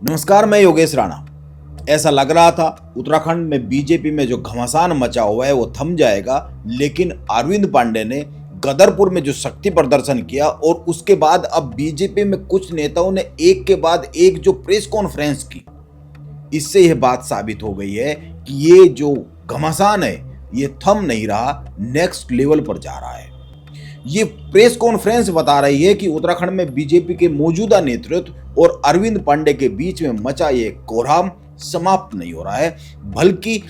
नमस्कार, मैं योगेश राणा। ऐसा लग रहा था उत्तराखंड में बीजेपी में जो घमासान मचा हुआ है वो थम जाएगा, लेकिन अरविंद पांडे ने गदरपुर में जो शक्ति प्रदर्शन किया और उसके बाद अब बीजेपी में कुछ नेताओं ने एक के बाद एक जो प्रेस कॉन्फ्रेंस की, इससे यह बात साबित हो गई है कि ये जो घमासान है ये थम नहीं रहा, नेक्स्ट लेवल पर जा रहा है। ये प्रेस कॉन्फ्रेंस बता रही है कि उत्तराखंड में बीजेपी के मौजूदा नेतृत्व और अरविंद पांडे के बीच में मचा ये कोहराम समाप्त नहीं हो रहा है, बल्कि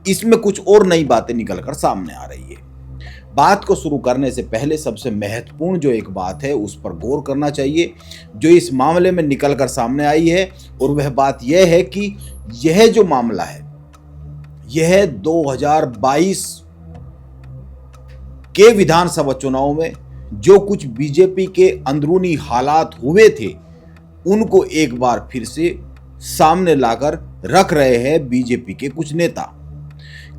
इसमें कुछ और नई बातें निकलकर सामने आ रही है। बात को शुरू करने से पहले सबसे महत्वपूर्ण जो एक बात है उस पर गौर करना चाहिए, जो इस मामले में निकलकर सामने आई है, और वह बात यह है कि यह जो मामला है यह 2022 के विधानसभा चुनाव में जो कुछ बीजेपी के अंदरूनी हालात हुए थे उनको एक बार फिर से सामने लाकर रख रहे हैं बीजेपी के कुछ नेता।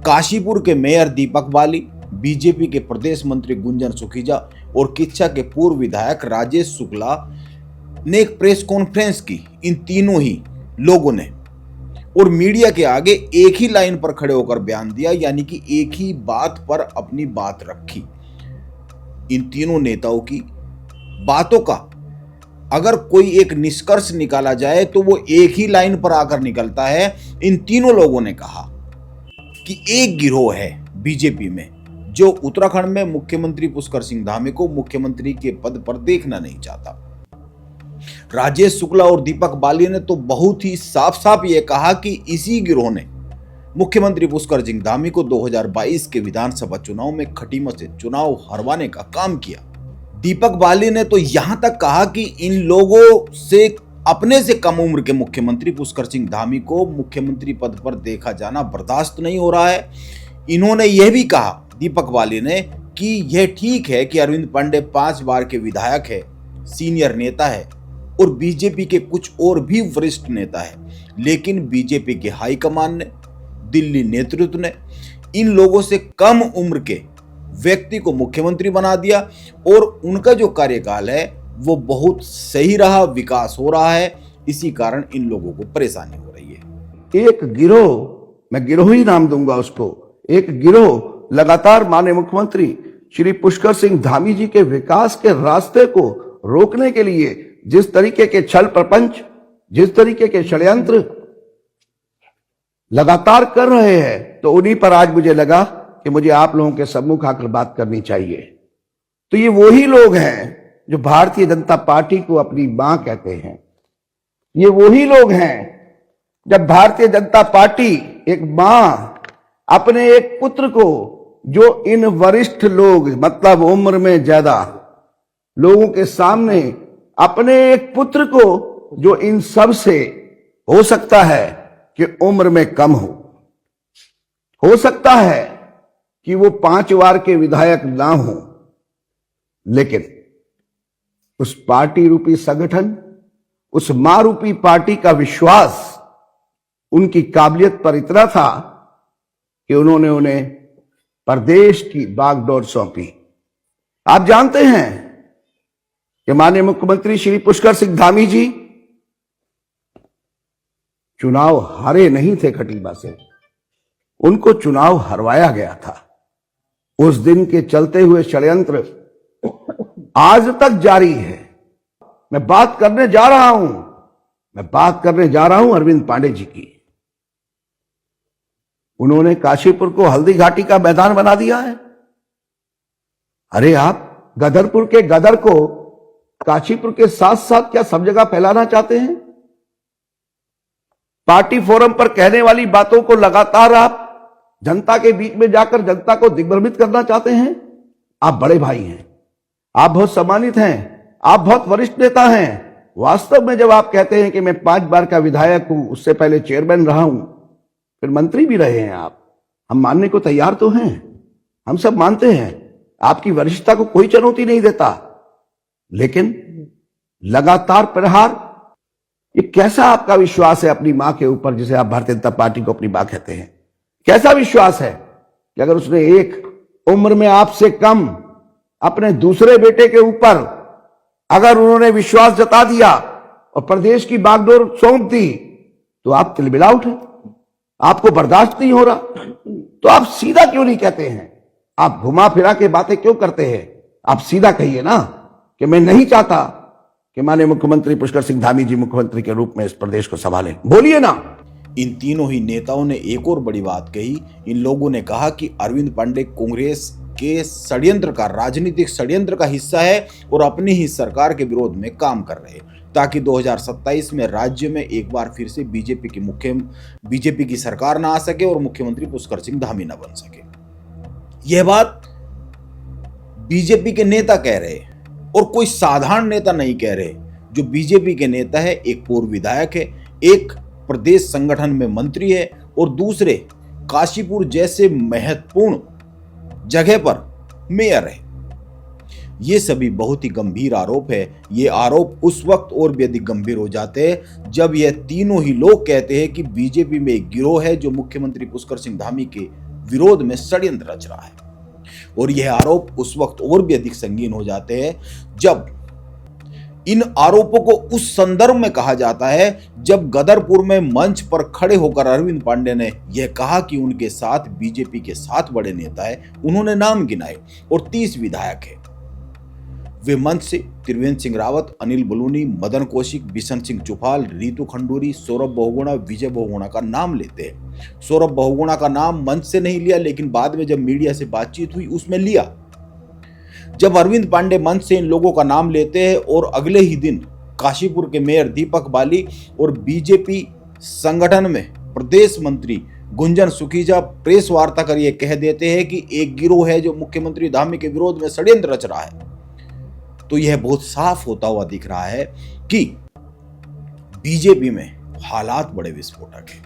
काशीपुर के मेयर दीपक बाली, बीजेपी के प्रदेश मंत्री गुंजन सुखीजा और किच्छा के पूर्व विधायक राजेश शुक्ला ने एक प्रेस कॉन्फ्रेंस की। इन तीनों ही लोगों ने और मीडिया के आगे एक ही लाइन पर खड़े होकर बयान दिया, यानी कि एक ही बात पर अपनी बात रखी। इन तीनों नेताओं की बातों का अगर कोई एक निष्कर्ष निकाला जाए तो वो एक ही लाइन पर आकर निकलता है। इन तीनों लोगों ने कहा कि एक गिरोह है बीजेपी में जो उत्तराखंड में मुख्यमंत्री पुष्कर सिंह धामी को मुख्यमंत्री के पद पर देखना नहीं चाहता। राजेश शुक्ला और दीपक बाली ने तो बहुत ही साफ साफ ये कहा कि इसी गिरोह ने मुख्यमंत्री पुष्कर सिंह धामी को 2022 के विधानसभा चुनाव में खटीमा से चुनाव हरवाने का काम किया। दीपक बाली ने तो यहां तक कहा कि इन लोगों से अपने से कम उम्र के मुख्यमंत्री पुष्कर सिंह धामी को मुख्यमंत्री पद पर देखा जाना बर्दाश्त नहीं हो रहा है। इन्होंने यह भी कहा, दीपक बाली ने, कि यह ठीक है कि अरविंद पांडे 5 बार के विधायक है, सीनियर नेता है और बीजेपी के कुछ और भी वरिष्ठ नेता है, लेकिन बीजेपी के हाईकमान ने, दिल्ली नेतृत्व ने इन लोगों से कम उम्र के व्यक्ति को मुख्यमंत्री बना दिया और उनका जो कार्यकाल है वो बहुत सही रहा, विकास हो रहा है। इसी कारण इन लोगों को परेशानी हो रही है। एक गिरोह, मैं गिरोह ही नाम दूंगा उसको, एक गिरोह लगातार माननीय मुख्यमंत्री श्री पुष्कर सिंह धामी जी के विकास के रास्ते को रोकने के लिए जिस तरीके के छल प्रपंच, जिस तरीके के षड्यंत्र लगातार कर रहे हैं, तो उन्हीं पर आज मुझे लगा कि मुझे आप लोगों के सम्मुख आकर बात करनी चाहिए। तो ये वही लोग हैं जो भारतीय जनता पार्टी को अपनी मां कहते हैं। ये वही लोग हैं जब भारतीय जनता पार्टी एक मां अपने एक पुत्र को, जो इन वरिष्ठ लोग मतलब उम्र में ज्यादा लोगों के सामने अपने एक पुत्र को, जो इन सब से हो सकता है कि उम्र में कम हो सकता है कि वो 5 बार के विधायक ना हो, लेकिन उस पार्टी रूपी संगठन, उस मां रूपी पार्टी का विश्वास उनकी काबिलियत पर इतना था कि उन्होंने उन्हें प्रदेश की बागडोर सौंपी। आप जानते हैं कि माननीय मुख्यमंत्री श्री पुष्कर सिंह धामी जी चुनाव हारे नहीं थे खटीमा से, उनको चुनाव हरवाया गया था। उस दिन के चलते हुए षड्यंत्र आज तक जारी है। मैं बात करने जा रहा हूं अरविंद पांडे जी की। उन्होंने काशीपुर को हल्दी घाटी का मैदान बना दिया है। अरे आप गदरपुर के गदर को काशीपुर के साथ साथ क्या सब जगह फैलाना चाहते हैं? पार्टी फोरम पर कहने वाली बातों को लगातार आप जनता के बीच में जाकर जनता को दिग्भ्रमित करना चाहते हैं। आप बड़े भाई हैं, आप बहुत सम्मानित हैं, आप बहुत वरिष्ठ नेता हैं। वास्तव में जब आप कहते हैं कि मैं 5 बार का विधायक हूं, उससे पहले चेयरमैन रहा हूं, फिर मंत्री भी रहे हैं आप, हम मानने को तैयार तो हैं, हम सब मानते हैं, आपकी वरिष्ठता को कोई चुनौती नहीं देता, लेकिन लगातार प्रहार, ये कैसा आपका विश्वास है अपनी मां के ऊपर, जिसे आप भारतीय जनता पार्टी को अपनी मां कहते हैं? कैसा विश्वास है कि अगर उसने एक उम्र में आपसे कम अपने दूसरे बेटे के ऊपर अगर उन्होंने विश्वास जता दिया और प्रदेश की बागडोर सौंप दी, तो आप तिलमिला उठे, आपको बर्दाश्त नहीं हो रहा, तो आप सीधा क्यों नहीं कहते हैं? आप घुमा फिरा के बातें क्यों करते हैं? आप सीधा कहिए ना कि मैं नहीं चाहता कि माननीय मुख्यमंत्री पुष्कर सिंह धामी जी मुख्यमंत्री के रूप में इस प्रदेश को संभालें। बोलिए ना। इन तीनों ही नेताओं ने एक और बड़ी बात कही। इन लोगों ने कहा कि अरविंद पांडे कांग्रेस के षड्यंत्र का, राजनीतिक षड्यंत्र का हिस्सा है और अपनी ही सरकार के विरोध में काम कर रहे हैं ताकि 2027 में राज्य में एक बार फिर से बीजेपी की सरकार ना आ सके और मुख्यमंत्री पुष्कर सिंह धामी ना बन सके। यह बात बीजेपी के नेता कह रहे हैं और कोई साधारण नेता नहीं कह रहे। जो बीजेपी के नेता है, एक पूर्व विधायक है, एक प्रदेश संगठन में मंत्री है और दूसरे काशीपुर जैसे महत्वपूर्ण जगह पर मेयर है। ये सभी बहुत ही गंभीर आरोप है। ये आरोप उस वक्त और भी अधिक गंभीर हो जाते हैं जब यह तीनों ही लोग कहते हैं कि बीजेपी में एक गिरोह है जो मुख्यमंत्री पुष्कर सिंह धामी के विरोध में षड्यंत्र रच रहा है। और यह आरोप उस वक्त और भी अधिक संगीन हो जाते हैं जब इन आरोपों को उस संदर्भ में कहा जाता है जब गदरपुर में मंच पर खड़े होकर अरविंद पांडे ने यह कहा कि उनके साथ बीजेपी के 7 बड़े नेता है। उन्होंने नाम गिनाए और 30 विधायक है। वे मंच से त्रिवेंद्र सिंह रावत, अनिल बलूनी, मदन कौशिक, बिशन सिंह चुफाल, रीतू खंडूरी, सौरभ बहुगुणा, विजय बहुगुणा का नाम लेते हैं। सौरभ बहुगुणा का नाम मंच से नहीं लिया, लेकिन बाद में जब मीडिया से बातचीत हुई उसमें लिया। जब अरविंद पांडे मंच से इन लोगों का नाम लेते हैं और अगले ही दिन काशीपुर के मेयर दीपक बाली और बीजेपी संगठन में प्रदेश मंत्री गुंजन सुखीजा प्रेस वार्ता कर ये कह देते हैं कि एक गिरोह है जो मुख्यमंत्री धामी के विरोध में षड्यंत्र रच रहा है, तो यह बहुत साफ होता हुआ दिख रहा है कि बीजेपी में हालात बड़े विस्फोटक हैं।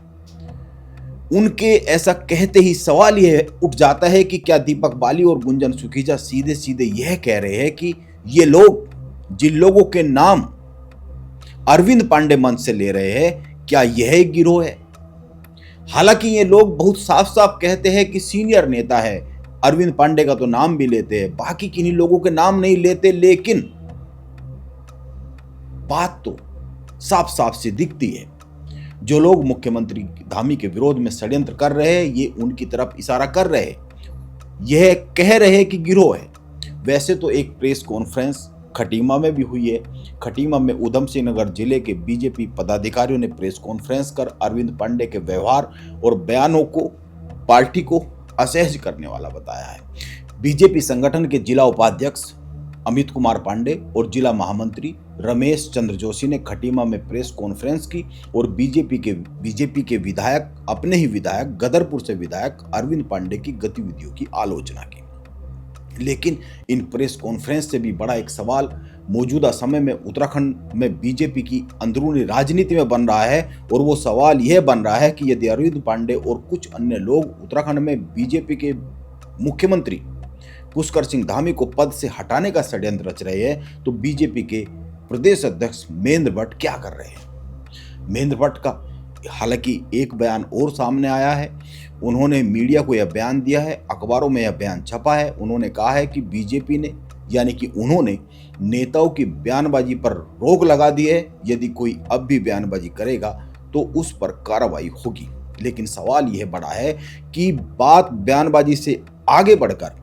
उनके ऐसा कहते ही सवाल यह उठ जाता है कि क्या दीपक बाली और गुंजन सुखीजा सीधे सीधे यह कह रहे हैं कि ये लोग जिन लोगों के नाम अरविंद पांडे मंच से ले रहे हैं, क्या यह एक गिरोह है? हालांकि ये लोग बहुत साफ साफ कहते हैं कि सीनियर नेता है, अरविंद पांडे का तो नाम भी लेते हैं, बाकी किन्हीं लोगों के नाम नहीं लेते, लेकिन बात तो साफ साफ सी दिखती है। जो लोग मुख्यमंत्री धामी के विरोध में षड्यंत्र कर रहे हैं, ये उनकी तरफ इशारा कर रहे हैं, यह कह रहे हैं कि गिरोह है। वैसे तो एक प्रेस कॉन्फ्रेंस खटीमा में भी हुई है। खटीमा में उधम सिंह नगर जिले के बीजेपी पदाधिकारियों ने प्रेस कॉन्फ्रेंस कर अरविंद पांडे के व्यवहार और बयानों को पार्टी को असहज करने वाला बताया है। बीजेपी संगठन के जिला उपाध्यक्ष अमित कुमार पांडे और जिला महामंत्री रमेश चंद्र जोशी ने खटीमा में प्रेस कॉन्फ्रेंस की और बीजेपी के विधायक, अपने ही विधायक, गदरपुर से विधायक अरविंद पांडे की गतिविधियों की आलोचना की। लेकिन इन प्रेस कॉन्फ्रेंस से भी बड़ा एक सवाल मौजूदा समय में उत्तराखंड में बीजेपी की अंदरूनी राजनीति में बन रहा है और वो सवाल यह बन रहा है कि यदि अरविंद पांडे और कुछ अन्य लोग उत्तराखंड में बीजेपी के मुख्यमंत्री पुष्कर सिंह धामी को पद से हटाने का षड्यंत्र रच रहे हैं, तो बीजेपी के प्रदेश अध्यक्ष महेंद्र भट्ट क्या कर रहे हैं? महेंद्र भट्ट का हालांकि एक बयान और सामने आया है। उन्होंने मीडिया को यह बयान दिया है, अखबारों में यह बयान छपा है। उन्होंने कहा है कि बीजेपी ने, यानी कि उन्होंने नेताओं की बयानबाजी पर रोक लगा दी है। यदि कोई अब भी बयानबाजी करेगा तो उस पर कार्रवाई होगी। लेकिन सवाल यह बड़ा है कि बात बयानबाजी से आगे बढ़कर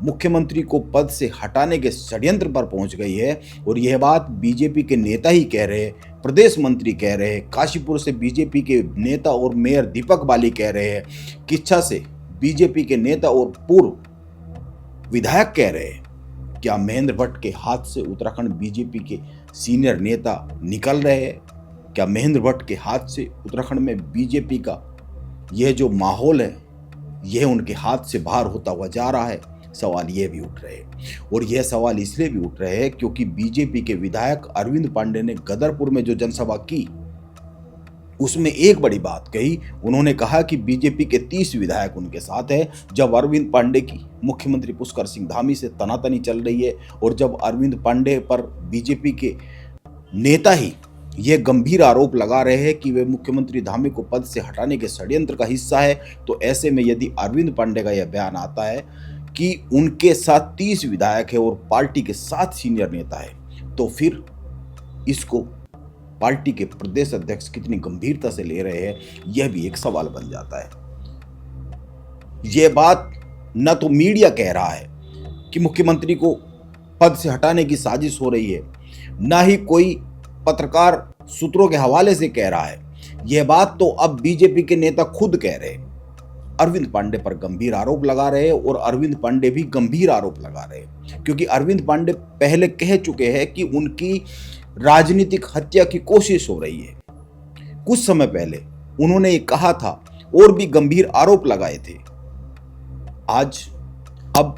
मुख्यमंत्री को पद से हटाने के षड्यंत्र पर पहुंच गई है और यह बात बीजेपी के नेता ही कह रहे हैं, प्रदेश मंत्री कह रहे हैं, काशीपुर से बीजेपी के नेता और मेयर दीपक बाली कह रहे हैं, किच्छा से बीजेपी के नेता और पूर्व विधायक कह रहे हैं। क्या महेंद्र भट्ट के हाथ से उत्तराखंड बीजेपी के सीनियर नेता निकल रहे हैं? क्या महेंद्र भट्ट के हाथ से उत्तराखंड में बीजेपी का यह जो माहौल है, यह उनके हाथ से बाहर होता हुआ जा रहा है? सवाल ये भी उठ रहे हैं और यह सवाल इसलिए भी उठ रहे हैं क्योंकि बीजेपी के विधायक अरविंद पांडे ने गदरपुर में जो जनसभा की उसमें एक बड़ी बात कही। उन्होंने कहा कि बीजेपी के 30 विधायक उनके साथ है। जब अरविंद पांडे की मुख्यमंत्री पुष्कर सिंह धामी से तनातनी चल रही है और जब अरविंद पांडे पर बीजेपी के नेता ही यह गंभीर आरोप लगा रहे हैं कि वे मुख्यमंत्री धामी को पद से हटाने के षड्यंत्र का हिस्सा है, तो ऐसे में यदि अरविंद पांडे का यह बयान आता है कि उनके साथ 30 विधायक है और पार्टी के 7 सीनियर नेता है, तो फिर इसको पार्टी के प्रदेश अध्यक्ष कितनी गंभीरता से ले रहे हैं, यह भी एक सवाल बन जाता है। यह बात न तो मीडिया कह रहा है कि मुख्यमंत्री को पद से हटाने की साजिश हो रही है, ना ही कोई पत्रकार सूत्रों के हवाले से कह रहा है। यह बात तो अब बीजेपी के नेता खुद कह रहे हैं। अरविंद पांडे पर गंभीर आरोप लगा रहे हैं और अरविंद पांडे भी गंभीर आरोप लगा रहे हैं, क्योंकि अरविंद पांडे पहले कह चुके हैं कि उनकी राजनीतिक हत्या की कोशिश हो रही है। कुछ समय पहले उन्होंने ये कहा था और भी गंभीर आरोप लगाए थे। अब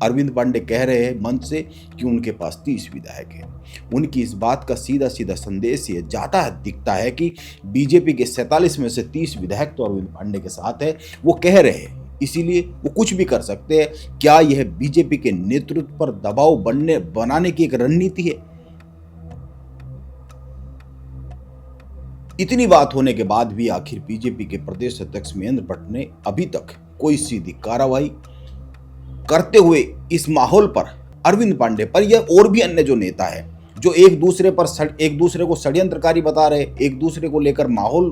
अरविंद पांडे कह रहे हैं मंच से कि उनके पास 30 विधायक हैं। उनकी इस बात का सीधा सीधा संदेश ये जाता है दिखता है कि बीजेपी के 47 में से 30 विधायक तो अरविंद पांडे के साथ है। वो कह रहे हैं, इसीलिए वो कुछ भी कर सकते हैं। क्या यह बीजेपी के नेतृत्व पर दबाव बनाने की एक रणनीति है? इतनी बात होने के बाद भी आखिर बीजेपी के प्रदेश अध्यक्ष महेंद्र भट्ट ने अभी तक कोई सीधी कार्रवाई करते हुए इस माहौल पर अरविंद पांडे पर या और भी अन्य जो नेता है जो एक दूसरे को षड्यंत्रकारी बता रहे, एक दूसरे को लेकर माहौल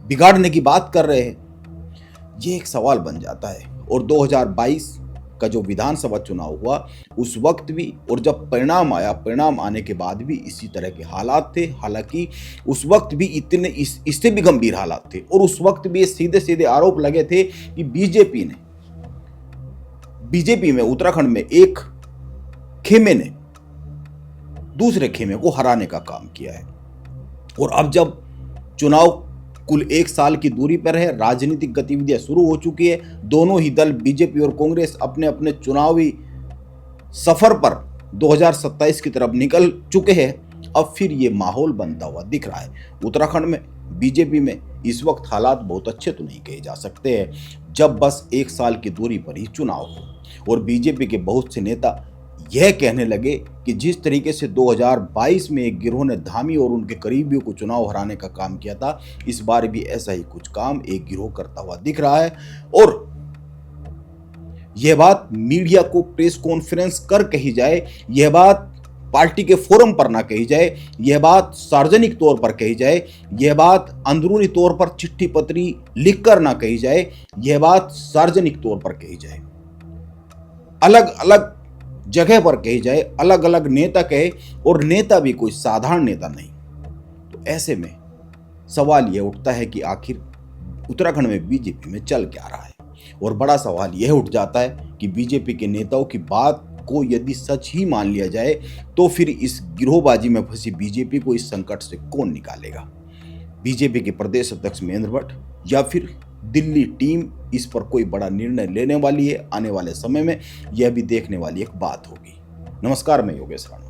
बिगाड़ने की बात कर रहे हैं, ये एक सवाल बन जाता है। और 2022 का जो विधानसभा चुनाव हुआ उस वक्त भी, और जब परिणाम आया, परिणाम आने के बाद भी इसी तरह के हालात थे। हालांकि उस वक्त भी इससे भी गंभीर हालात थे और उस वक्त भी सीधे सीधे आरोप लगे थे कि बीजेपी में उत्तराखंड में एक खेमे ने दूसरे खेमे को हराने का काम किया है। और अब जब चुनाव कुल 1 साल की दूरी पर है, राजनीतिक गतिविधियां शुरू हो चुकी है, दोनों ही दल बीजेपी और कांग्रेस अपने अपने चुनावी सफर पर 2027 की तरफ निकल चुके हैं। अब फिर ये माहौल बनता हुआ दिख रहा है। उत्तराखंड में बीजेपी में इस वक्त हालात बहुत अच्छे तो नहीं कहे जा सकते हैं, जब बस 1 साल की दूरी पर ही चुनाव हो और बीजेपी के बहुत से नेता यह कहने लगे कि जिस तरीके से 2022 में एक गिरोह ने धामी और उनके करीबियों को चुनाव हराने का काम किया था, इस बार भी ऐसा ही कुछ काम एक गिरोह करता हुआ दिख रहा है। और यह बात मीडिया को प्रेस कॉन्फ्रेंस कर कही जाए, यह बात पार्टी के फोरम पर ना कही जाए, यह बात सार्वजनिक तौर पर कही जाए, यह बात अंदरूनी तौर पर चिट्ठी पत्री लिखकर ना कही जाए, यह बात सार्वजनिक तौर पर कही जाए, अलग अलग जगह पर कही जाए, अलग अलग नेता कहे, और नेता भी कोई साधारण नेता नहीं। तो ऐसे में सवाल यह उठता है कि आखिर उत्तराखंड में बीजेपी में चल क्या रहा है। और बड़ा सवाल यह उठ जाता है कि बीजेपी के नेताओं की बात को यदि सच ही मान लिया जाए तो फिर इस गिरोहबाजी में फंसी बीजेपी को इस संकट से कौन निकालेगा? बीजेपी के प्रदेश अध्यक्ष महेंद्र भट्ट या फिर दिल्ली टीम इस पर कोई बड़ा निर्णय लेने वाली है? आने वाले समय में यह भी देखने वाली एक बात होगी। नमस्कार, मैं योगेश राणा।